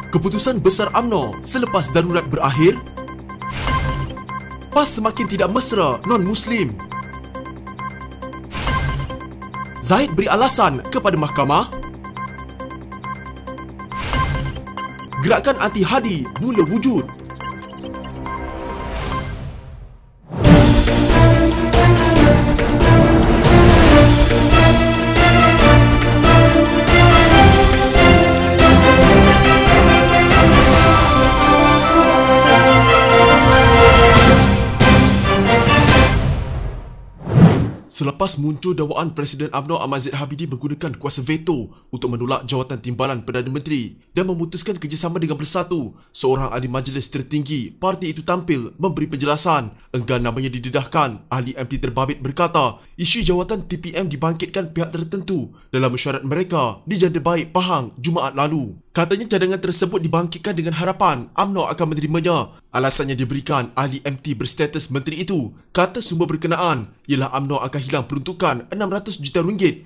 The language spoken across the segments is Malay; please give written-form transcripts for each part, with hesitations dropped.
Keputusan besar UMNO selepas darurat berakhir. PAS semakin tidak mesra non-Muslim. Zahid beri alasan kepada mahkamah. Gerakan anti Hadi mula wujud. Selepas muncul dakwaan Presiden UMNO Ahmad Zahid Habibie menggunakan kuasa veto untuk menolak jawatan timbalan Perdana Menteri dan memutuskan kerjasama dengan Bersatu, seorang ahli majlis tertinggi parti itu tampil memberi penjelasan. Enggan namanya didedahkan, ahli MT terbabit berkata isu jawatan TPM dibangkitkan pihak tertentu dalam mesyuarat mereka di Janda Baik Pahang Jumaat lalu. Katanya cadangan tersebut dibangkitkan dengan harapan UMNO akan menerimanya. Alasan yang diberikan ahli MT berstatus menteri itu, kata sumber berkenaan, ialah UMNO akan hilang peruntukan RM600 juta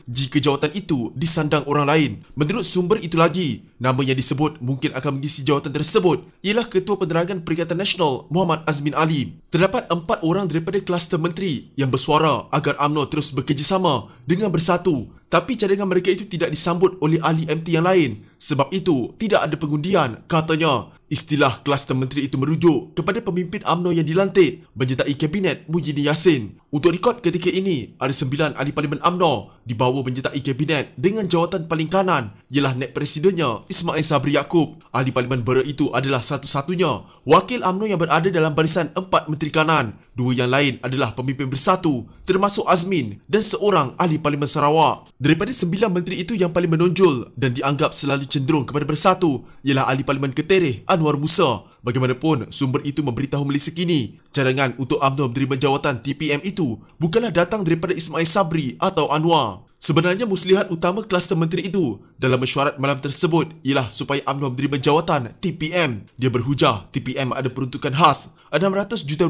jika jawatan itu disandang orang lain. Menurut sumber itu lagi, nama yang disebut mungkin akan mengisi jawatan tersebut ialah Ketua Penerangan Perikatan Nasional Muhammad Azmin Ali. Terdapat 4 orang daripada kluster menteri yang bersuara agar UMNO terus bekerjasama dengan Bersatu. Tapi cadangan mereka itu tidak disambut oleh ahli MT yang lain. Sebab itu, tidak ada pengundian, katanya. Istilah kluster menteri itu merujuk kepada pemimpin UMNO yang dilantik menyertai Kabinet Muhyiddin Yassin. Untuk rekod ketika ini, ada 9 ahli parlimen UMNO di bawah menyertai Kabinet dengan jawatan paling kanan ialah Naib Presidennya Ismail Sabri Yaakob. Ahli parlimen Bera itu adalah satu-satunya wakil UMNO yang berada dalam barisan 4 menteri kanan. 2 yang lain adalah pemimpin Bersatu termasuk Azmin dan seorang ahli parlimen Sarawak. Daripada 9 menteri itu yang paling menonjol dan dianggap selalu cenderung kepada Bersatu ialah ahli parlimen Ketereh Anwar Musa. Bagaimanapun, sumber itu memberitahu Malaysia Kini, cadangan untuk UMNO menerima jawatan TPM itu bukanlah datang daripada Ismail Sabri atau Anwar. Sebenarnya muslihat utama kluster menteri itu dalam mesyuarat malam tersebut ialah supaya UMNO menerima jawatan TPM. Dia berhujah TPM ada peruntukan khas RM600 juta.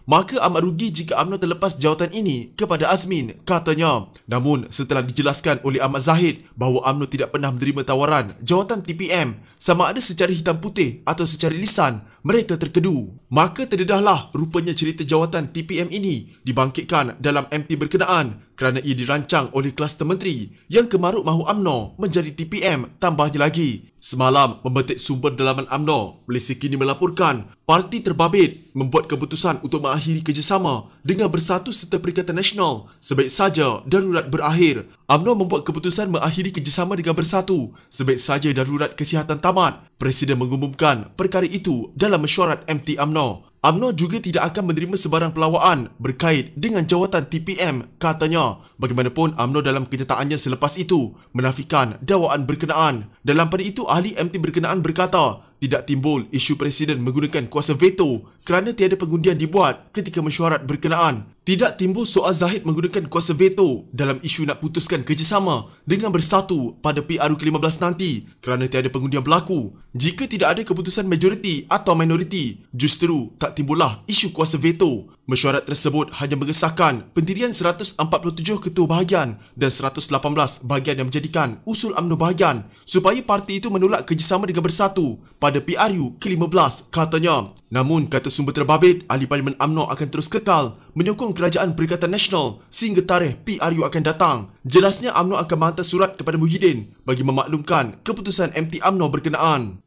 Maka amat rugi jika UMNO terlepas jawatan ini kepada Azmin, katanya. Namun setelah dijelaskan oleh Ahmad Zahid bahawa UMNO tidak pernah menerima tawaran jawatan TPM sama ada secara hitam putih atau secara lisan, mereka terkedu. Maka terdedahlah rupanya cerita jawatan TPM ini dibangkitkan dalam MT berkenaan kerana ia dirancang oleh kluster menteri yang kemaruk mahu UMNO menjadi TPM. Tambahnya lagi, semalam membetik sumber dalaman UMNO, Malaysia Kini melaporkan parti terbabit membuat keputusan untuk mengakhiri kerjasama dengan Bersatu serta Perikatan Nasional sebaik saja darurat berakhir. UMNO membuat keputusan mengakhiri kerjasama dengan Bersatu sebaik saja darurat kesihatan tamat. Presiden mengumumkan perkara itu dalam mesyuarat MT UMNO. UMNO juga tidak akan menerima sebarang pelawaan berkait dengan jawatan TPM, katanya. Bagaimanapun, UMNO dalam kenyataannya selepas itu menafikan dakwaan berkenaan. Dalam pada itu, ahli MT berkenaan berkata tidak timbul isu Presiden menggunakan kuasa veto kerana tiada pengundian dibuat ketika mesyuarat berkenaan. Tidak timbul soal Zahid menggunakan kuasa veto dalam isu nak putuskan kerjasama dengan Bersatu pada PRU ke-15 nanti kerana tiada pengundian berlaku. Jika tidak ada keputusan majoriti atau minoriti, justru tak timbullah isu kuasa veto. Mesyuarat tersebut hanya mengesahkan pendirian 147 ketua bahagian dan 118 bahagian yang menjadikan usul UMNO bahagian supaya parti itu menolak kerjasama dengan Bersatu pada PRU ke-15, katanya. Namun, kata sumber terbabit, ahli parlimen UMNO akan terus kekal menyokong Kerajaan Perikatan Nasional sehingga tarikh PRU akan datang. Jelasnya UMNO akan menghantar surat kepada Muhyiddin bagi memaklumkan keputusan MT UMNO berkenaan.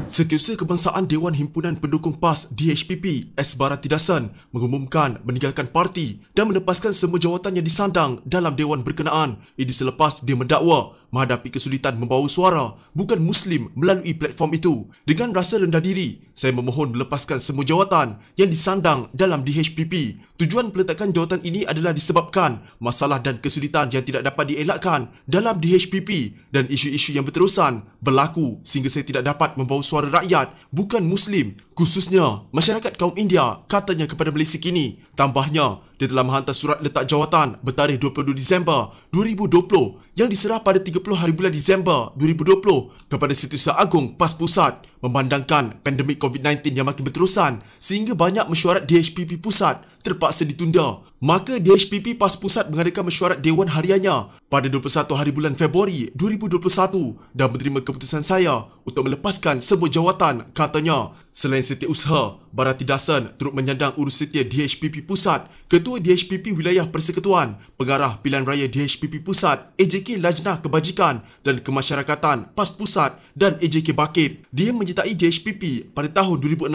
Setiausaha Kebangsaan Dewan Himpunan Pendukung PAS DHPP S. Baratidasan mengumumkan meninggalkan parti dan melepaskan semua jawatan yang disandang dalam Dewan berkenaan. Ini selepas dia mendakwa menghadapi kesulitan membawa suara bukan Muslim melalui platform itu. Dengan rasa rendah diri, saya memohon melepaskan semua jawatan yang disandang dalam DHPP. Tujuan peletakan jawatan ini adalah disebabkan masalah dan kesulitan yang tidak dapat dielakkan dalam DHPP dan isu-isu yang berterusan berlaku sehingga saya tidak dapat membawa suara rakyat bukan Muslim, khususnya masyarakat kaum India, katanya kepada Malaysia Kini. Tambahnya, dia telah menghantar surat letak jawatan bertarikh 22 Disember 2020 yang diserah pada 30 hari bulan Disember 2020 kepada Setiausaha Agung PAS Pusat memandangkan pandemik COVID-19 yang makin berterusan sehingga banyak mesyuarat DHPP Pusat terpaksa ditunda. Maka DHPP PAS Pusat mengadakan mesyuarat Dewan Hariannya pada 21 hari bulan Februari 2021 dan menerima keputusan saya untuk melepaskan semua jawatan, katanya. Selain Setiausaha, Bharati Dasan turut menyandang urus setia DHPP Pusat, Ketua DHPP Wilayah Persekutuan, Pengarah Pilihan Raya DHPP Pusat, AJK Lajnah Kebajikan dan Kemasyarakatan PAS Pusat dan AJK Bakit. Dia menyertai DHPP pada tahun 2016.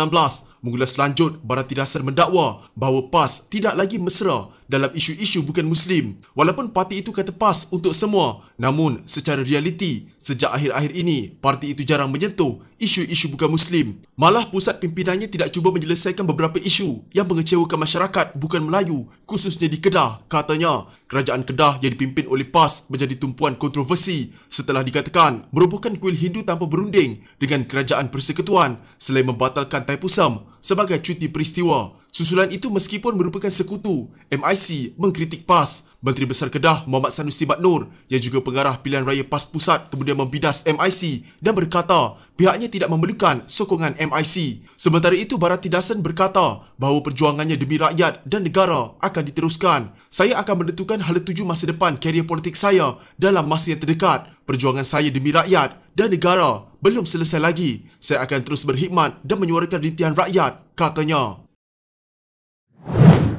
Mengulas lanjut, Bharati Dasan mendakwa bahawa PAS tidak lagi mesra dalam isu-isu bukan Muslim. Walaupun parti itu kata PAS untuk semua, namun secara realiti, sejak akhir-akhir ini, parti itu jarang menyentuh isu-isu bukan Muslim. Malah pusat pimpinannya tidak cuba menyelesaikan beberapa isu yang mengecewakan masyarakat bukan Melayu, khususnya di Kedah, katanya. Kerajaan Kedah yang dipimpin oleh PAS menjadi tumpuan kontroversi setelah dikatakan merobohkan kuil Hindu tanpa berunding dengan Kerajaan Persekutuan selain membatalkan Thaipusam sebagai cuti peristiwa. Susulan itu meskipun merupakan sekutu, MIC mengkritik PAS. Menteri Besar Kedah Muhammad Sanusi Maknur yang juga pengarah pilihan raya PAS Pusat kemudian membidas MIC dan berkata pihaknya tidak memerlukan sokongan MIC. Sementara itu, Bharati Dasan berkata bahawa perjuangannya demi rakyat dan negara akan diteruskan. Saya akan menentukan hala tuju masa depan karier politik saya dalam masa yang terdekat. Perjuangan saya demi rakyat dan negara belum selesai lagi. Saya akan terus berkhidmat dan menyuarakan rintihan rakyat, katanya.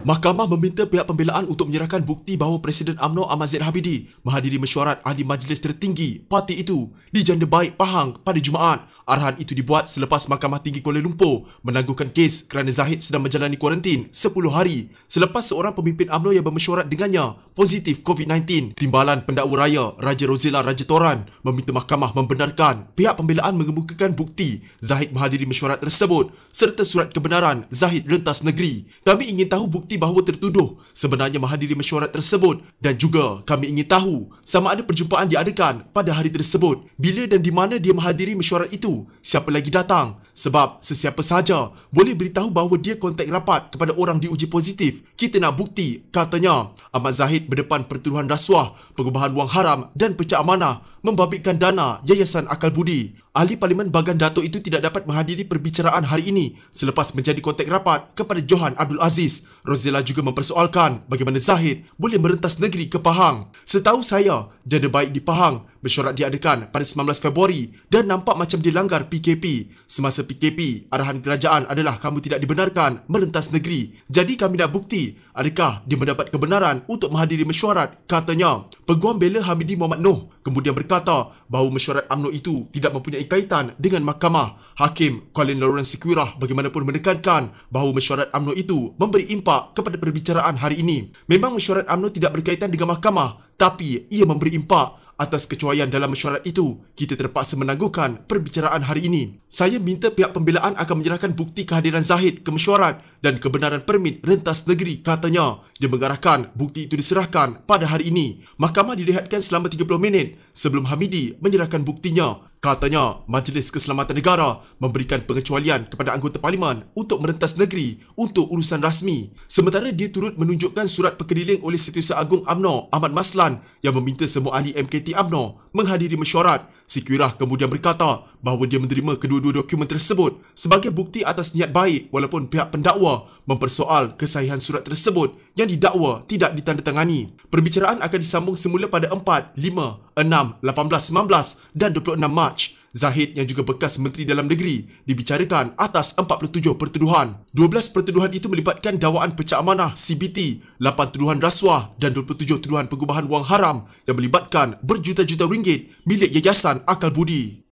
Mahkamah meminta pihak pembelaan untuk menyerahkan bukti bahawa Presiden UMNO Ahmad Zahid Habibie menghadiri mesyuarat ahli majlis tertinggi parti itu di Janda Baik, Pahang pada Jumaat. Arahan itu dibuat selepas Mahkamah Tinggi Kuala Lumpur menangguhkan kes kerana Zahid sedang menjalani kuarantin 10 hari selepas seorang pemimpin UMNO yang bermesyuarat dengannya positif COVID-19. Timbalan Pendakwa Raya Raja Rozela Raja Toran meminta mahkamah membenarkan pihak pembelaan mengemukakan bukti Zahid menghadiri mesyuarat tersebut serta surat kebenaran Zahid rentas negeri. Kami ingin tahu bukti bahawa tertuduh sebenarnya menghadiri mesyuarat tersebut dan juga kami ingin tahu sama ada perjumpaan diadakan pada hari tersebut, bila dan di mana dia menghadiri mesyuarat itu, siapa lagi datang, sebab sesiapa sahaja boleh beritahu bahawa dia kontak rapat kepada orang diuji positif. Kita nak bukti, katanya. Ahmad Zahid berdepan pertuduhan rasuah, pengubahan wang haram dan pecah amanah membabitkan dana Yayasan Akal Budi. Ahli Parlimen Bagan Datuk itu tidak dapat menghadiri perbicaraan hari ini selepas menjadi kontak rapat kepada Johan Abdul Aziz. Rozela juga mempersoalkan bagaimana Zahid boleh merentas negeri ke Pahang. Setahu saya, Janda Baik di Pahang mesyuarat diadakan pada 19 Februari dan nampak macam dilanggar PKP. Semasa PKP, arahan kerajaan adalah kamu tidak dibenarkan merentas negeri. Jadi kami nak bukti adakah dia mendapat kebenaran untuk menghadiri mesyuarat, katanya. Peguam bela Hamidi Muhammad Noh kemudian berkata bahawa mesyuarat UMNO itu tidak mempunyai kaitan dengan mahkamah. Hakim Colin Lawrence Sequirah bagaimanapun menekankan bahawa mesyuarat UMNO itu memberi impak kepada perbicaraan hari ini. Memang mesyuarat UMNO tidak berkaitan dengan mahkamah, tapi ia memberi impak. Atas kecuaian dalam mesyuarat itu, kita terpaksa menangguhkan perbicaraan hari ini. Saya minta pihak pembelaan akan menyerahkan bukti kehadiran Zahid ke mesyuarat dan kebenaran permit rentas negeri, katanya. Dia mengarahkan bukti itu diserahkan pada hari ini. Mahkamah direhatkan selama 30 minit sebelum Hamidi menyerahkan buktinya. Katanya, Majlis Keselamatan Negara memberikan pengecualian kepada anggota Parlimen untuk merentas negeri untuk urusan rasmi. Sementara dia turut menunjukkan surat perkeliling oleh Setiausaha Agung UMNO Ahmad Maslan yang meminta semua ahli MKT UMNO menghadiri mesyuarat. Sequirah kemudian berkata bahawa dia menerima kedua-dua dokumen tersebut sebagai bukti atas niat baik walaupun pihak pendakwa mempersoal kesahihan surat tersebut yang didakwa tidak ditandatangani. Perbicaraan akan disambung semula pada 4, 5, 6, 18, 19 dan 26 Mac. Zahid yang juga bekas Menteri Dalam Negeri dibicarakan atas 47 pertuduhan. 12 pertuduhan itu melibatkan dakwaan pecah amanah CBT, 8 tuduhan rasuah dan 27 tuduhan pengubahan wang haram yang melibatkan berjuta-juta ringgit milik Yayasan Akal Budi.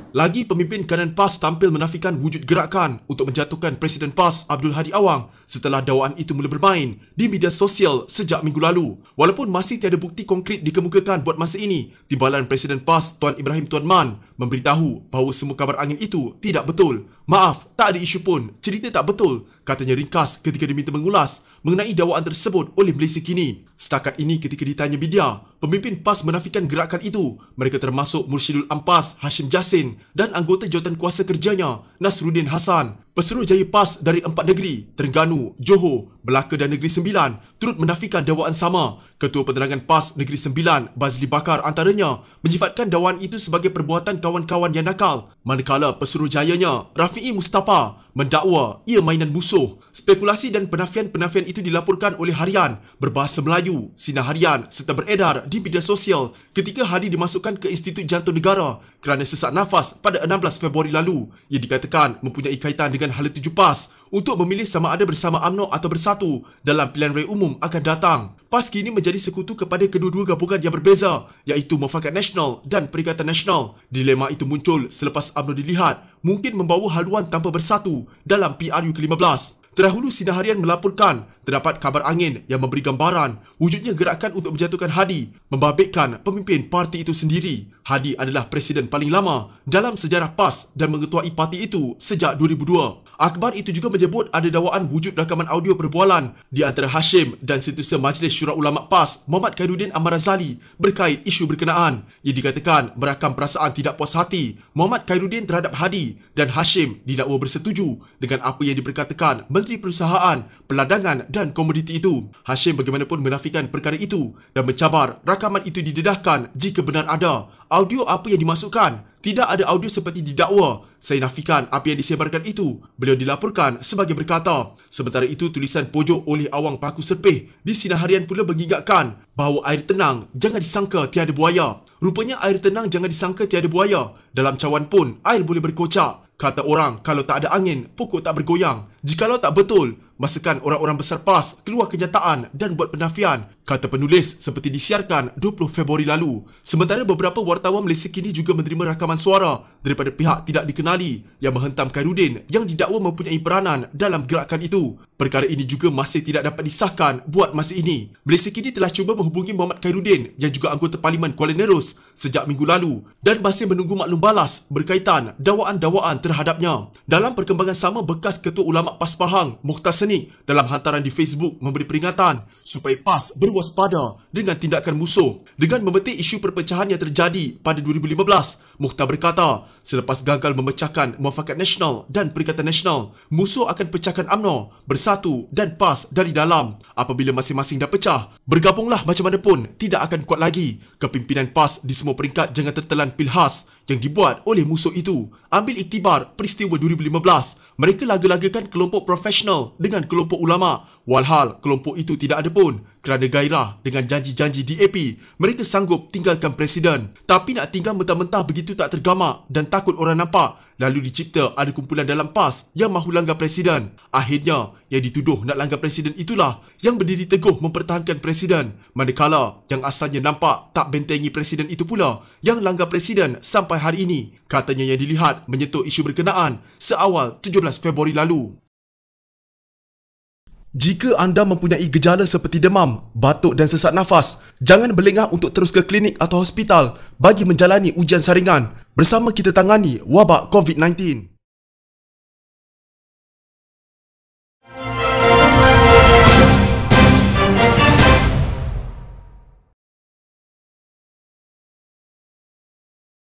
Lagi pemimpin kanan PAS tampil menafikan wujud gerakan untuk menjatuhkan Presiden PAS Abdul Hadi Awang setelah dakwaan itu mula bermain di media sosial sejak minggu lalu. Walaupun masih tiada bukti konkret dikemukakan buat masa ini, Timbalan Presiden PAS Tuan Ibrahim Tuan Man memberitahu bahawa semua kabar angin itu tidak betul. Maaf, tak ada isu pun, cerita tak betul, katanya ringkas ketika diminta mengulas mengenai dakwaan tersebut oleh Malaysia Kini. Setakat ini ketika ditanya media, pemimpin PAS menafikan gerakan itu. Mereka termasuk Mursyidul Ampas Hashim Jassin dan anggota jawatan kuasa kerjanya Nasruddin Hassan. Pesuruhjaya PAS dari 4 negeri, Terengganu, Johor, Melaka dan Negeri Sembilan turut menafikan dakwaan sama. Ketua Penerangan PAS Negeri Sembilan, Bazli Bakar antaranya, menyifatkan dakwaan itu sebagai perbuatan kawan-kawan yang nakal. Manakala pesuruhjayanya, Rafi'i Mustafa, mendakwa ia mainan musuh. Spekulasi dan penafian-penafian itu dilaporkan oleh harian berbahasa Melayu, Sinar Harian serta beredar di media sosial ketika Hadi dimasukkan ke Institut Jantung Negara kerana sesak nafas pada 16 Februari lalu. Ia dikatakan mempunyai kaitan dengan Hala 7 PAS untuk memilih sama ada bersama UMNO atau bersatu dalam pilihan raya umum akan datang. PAS kini menjadi sekutu kepada kedua-dua gabungan yang berbeza iaitu Muafakat Nasional dan Perikatan Nasional. Dilema itu muncul selepas UMNO dilihat mungkin membawa haluan tanpa bersatu dalam PRU ke-15. Terdahulu Sinar Harian melaporkan terdapat kabar angin yang memberi gambaran wujudnya gerakan untuk menjatuhkan Hadi, membabitkan pemimpin parti itu sendiri. Hadi adalah presiden paling lama dalam sejarah PAS dan mengetuai parti itu sejak 2002. Akhbar itu juga menyebut ada dakwaan wujud rakaman audio perbualan di antara Hashim dan Setiausaha Majlis Syura Ulama PAS Muhammad Khairuddin Ahmad Razali berkait isu berkenaan. Ia dikatakan merakam perasaan tidak puas hati Muhammad Khairuddin terhadap Hadi dan Hashim didakwa bersetuju dengan apa yang diperkatakan Menteri Perusahaan, Peladangan dan Komoditi itu. Hashim bagaimanapun menafikan perkara itu dan mencabar rakaman itu didedahkan jika benar ada. Audio apa yang dimasukkan? Tidak ada audio seperti didakwa. Saya nafikan apa yang disebarkan itu. Beliau dilaporkan sebagai berkata. Sementara itu, tulisan pojok oleh Awang Paku Serpih di Sinar Harian pula mengingatkan bahawa air tenang jangan disangka tiada buaya. Rupanya air tenang jangan disangka tiada buaya. Dalam cawan pun air boleh berkocak. Kata orang, kalau tak ada angin, pokok tak bergoyang. Jikalau tak betul, masakan orang-orang besar PAS keluar kenyataan dan buat penafian, kata penulis seperti disiarkan 20 Februari lalu. Sementara beberapa wartawan Malaysia kini juga menerima rakaman suara daripada pihak tidak dikenali yang menghentam Khairuddin yang didakwa mempunyai peranan dalam gerakan itu. Perkara ini juga masih tidak dapat disahkan buat masa ini. Malaysia kini telah cuba menghubungi Muhammad Khairuddin yang juga anggota Parlimen Kuala Nerus sejak minggu lalu dan masih menunggu maklum balas berkaitan dakwaan-dakwaan terhadapnya. Dalam perkembangan sama, bekas Ketua Ulama PAS Pahang, Mukhtar Senik, dalam hantaran di Facebook memberi peringatan supaya PAS berwaspada dengan tindakan musuh. Dengan memetik isu perpecahan yang terjadi pada 2015, Mukhtar berkata, selepas gagal memecahkan Muafakat Nasional dan Perikatan Nasional, musuh akan pecahkan UMNO, Bersatu dan PAS dari dalam. Apabila masing-masing dah pecah, bergabunglah macam mana pun tidak akan kuat lagi. Kepimpinan PAS di semua peringkat jangan tertelan pilhas yang dibuat oleh musuh itu. Ambil iktibar peristiwa 2015. Mereka laga-lagakan kelompok profesional dengan kelompok ulama. Walhal kelompok itu tidak ada pun. Kerana gairah dengan janji-janji DAP, mereka sanggup tinggalkan presiden. Tapi nak tinggal mentah-mentah begitu tak tergamak dan takut orang nampak. Lalu dicipta ada kumpulan dalam PAS yang mahu langgar presiden. Akhirnya, yang dituduh nak langgar presiden itulah yang berdiri teguh mempertahankan presiden. Manakala yang asalnya nampak tak bentengi presiden itu pula yang langgar presiden sampai hari ini. Katanya yang dilihat menyentuh isu berkenaan seawal 17 Februari lalu. Jika anda mempunyai gejala seperti demam, batuk dan sesak nafas, jangan berlengah untuk terus ke klinik atau hospital bagi menjalani ujian saringan. Bersama kita tangani wabak COVID-19.